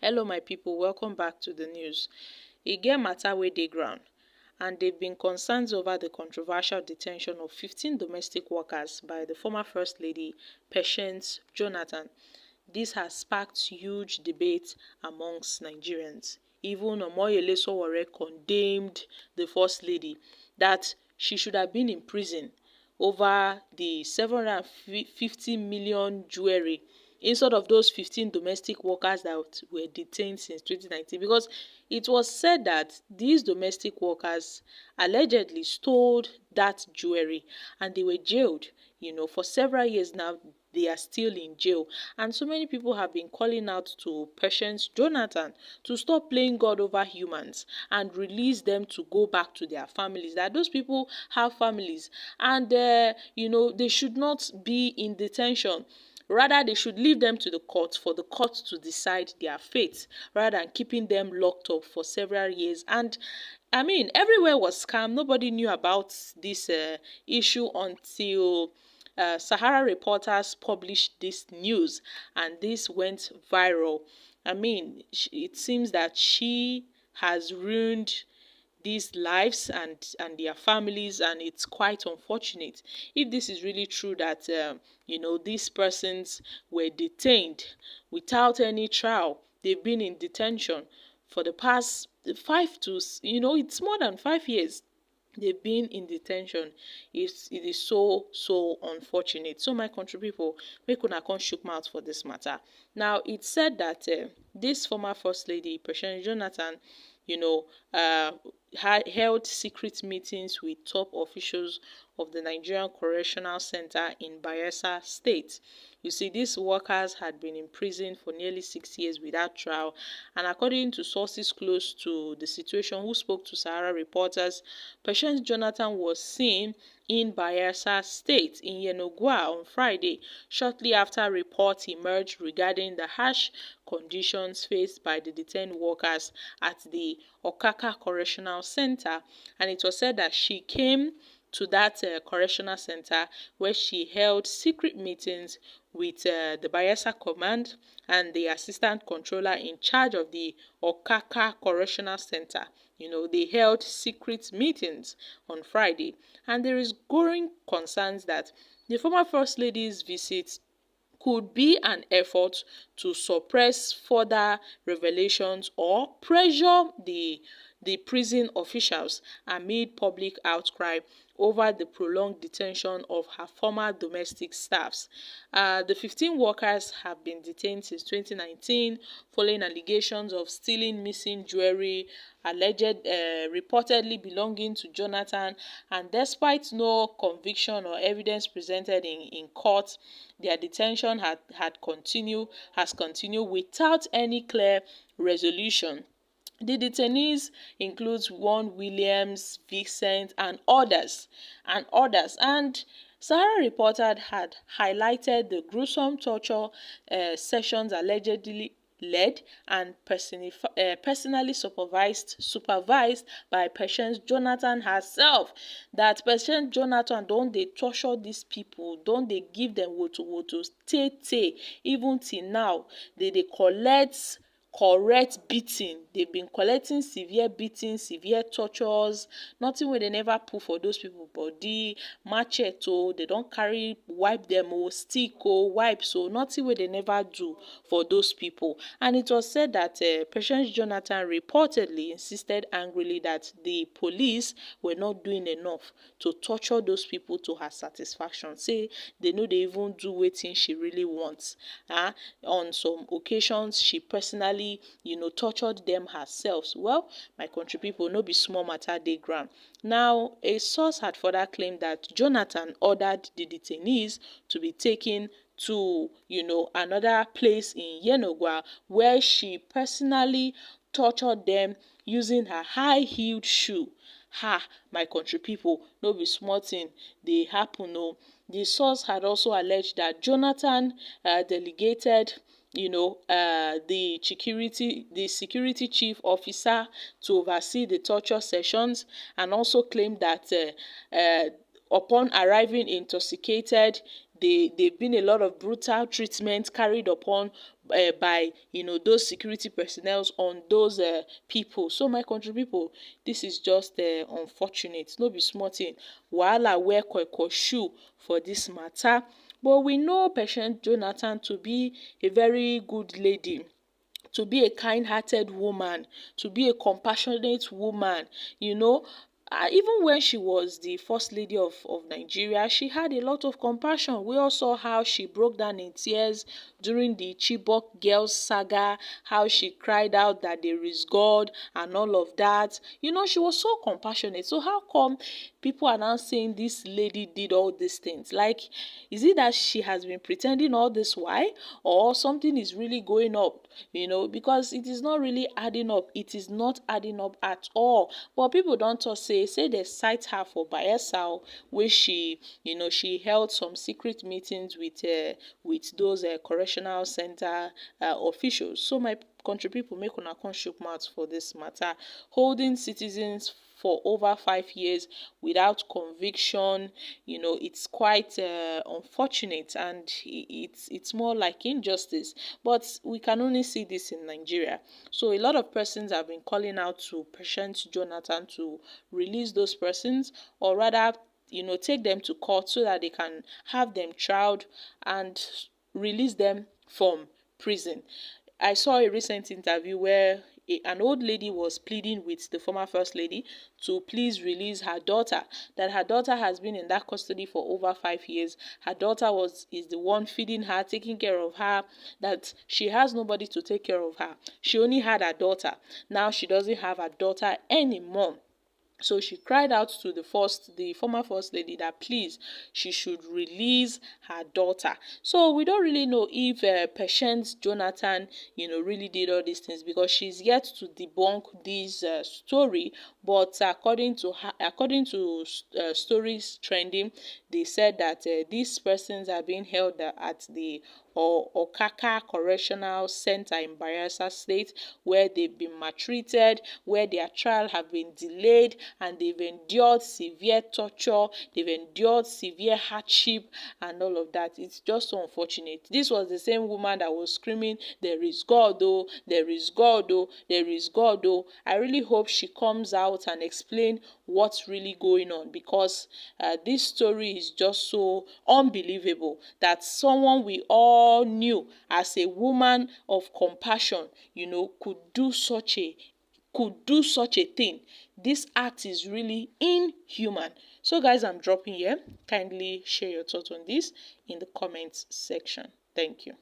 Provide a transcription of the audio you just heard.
Hello my people, welcome back to the news. E get matter wey dey ground and there been concerns over the controversial detention of 15 domestic workers by the former First Lady, Patience Jonathan. This has sparked huge debate amongst Nigerians. Even Omoyele Sowore condemned the First Lady that she should have been in prison over the 750 million jewelry instead of those 15 domestic workers that were detained since 2019, because it was said that these domestic workers allegedly stole that jewelry and they were jailed, for several years now. They are still in jail, and so many people have been calling out to Patience Jonathan to stop playing God over humans and release them to go back to their families. That those people have families, and they should not be in detention. Rather, they should leave them to the court for the court to decide their fate, rather than keeping them locked up for several years. And I mean, everywhere was calm. Nobody knew about this issue until Sahara Reporters published this news, and this went viral. I mean, it seems that she has ruined these lives and their families, and it's quite unfortunate if this is really true that these persons were detained without any trial. They've been in detention for the past it's more than 5 years they've been in detention. It is so unfortunate. So my country people, make una come shook mouth for this matter. Now it's said that this former First Lady, President Jonathan, held secret meetings with top officials of the Nigerian Correctional Center in Bayelsa State. You see, these workers had been in prison for nearly 6 years without trial, and according to sources close to the situation who spoke to Sahara Reporters, Patience Jonathan was seen in Bayelsa State in Yenogua on Friday, shortly after reports emerged regarding the harsh conditions faced by the detained workers at the Okaka Correctional Center. And it was said that she came to that correctional center where she held secret meetings with the Bayelsa Command and the assistant controller in charge of the Okaka Correctional Center. They held secret meetings on Friday, and there is growing concerns that the former First Lady's visit could be an effort to suppress further revelations or pressure the prison officials amid public outcry over the prolonged detention of her former domestic staffs. The 15 workers have been detained since 2019 following allegations of stealing missing jewelry, reportedly belonging to Jonathan, and despite no conviction or evidence presented in court, their detention has continued without any clear resolution. The detainees includes one Williams, Vincent, and others. And Sahara Reporter had highlighted the gruesome torture sessions allegedly led and personally supervised by Patience Jonathan herself. That Patience Jonathan don't they torture these people, don't they give them woto tey even till now. They collect correct beating. They've been collecting severe beatings, severe tortures, nothing wey they never put for those people body, machete they don't carry wipe them stick wipe, so nothing wey they never do for those people. And it was said that Patience Jonathan reportedly insisted angrily that the police were not doing enough to torture those people to her satisfaction. Say they know they even do wetin she really wants. On some occasions she personally tortured them herself. Well, my country people, no be small matter dey ground. Now, a source had further claimed that Jonathan ordered the detainees to be taken to another place in Yenogua where she personally tortured them using her high-heeled shoe. My country people, no be small thing dey happen. The source had also alleged that Jonathan delegated the security chief officer to oversee the torture sessions, and also claimed that upon arriving intoxicated, they've been a lot of brutal treatment carried upon by those security personnel on those people. So my country people, this is just unfortunate. No be small thing. Wahala wear kwekwe shoe for this matter. But we know Patient Jonathan to be a very good lady, to be a kind-hearted woman, to be a compassionate woman, you know. Even when she was the first lady of Nigeria, she had a lot of compassion. We all saw how she broke down in tears during the Chibok girls saga, how she cried out that there is God and all of that. She was so compassionate. So how come people are now saying this lady did all these things? Like, is it that she has been pretending all this while, or something is really going up? Because it is not really adding up. It is not adding up at all. But people don't talk, say they cite her for Bayelsa, where she held some secret meetings with those correctional center officials. So my country people, make una come shook mouth for this matter. Holding citizens for over 5 years without conviction, it's quite unfortunate, and it's more like injustice. But we can only see this in Nigeria. So a lot of persons have been calling out to Patient Jonathan to release those persons, or rather, take them to court so that they can have them tried and release them from prison. I saw a recent interview where an old lady was pleading with the former first lady to please release her daughter, that her daughter has been in that custody for over 5 years. Her daughter is the one feeding her, taking care of her, that she has nobody to take care of her. She only had her daughter. Now she doesn't have her daughter anymore. So she cried out to the former first lady, that please, she should release her daughter. So we don't really know if Patience Jonathan, really did all these things, because she's yet to debunk this story. But according to stories trending, they said that these persons are being held at the Okaka Correctional Center in Bayelsa State, where they've been maltreated, where their trial have been delayed, and they've endured severe torture, they've endured severe hardship, and all of that. It's just so unfortunate. This was the same woman that was screaming, "There is God, oh, there is God, oh, there is God, oh." I really hope she comes out and explain what's really going on, because this story is just so unbelievable, that someone we all knew as a woman of compassion, could do such a thing. This act is really inhuman. So guys, I'm dropping here. Kindly share your thoughts on this in the comments section. Thank you.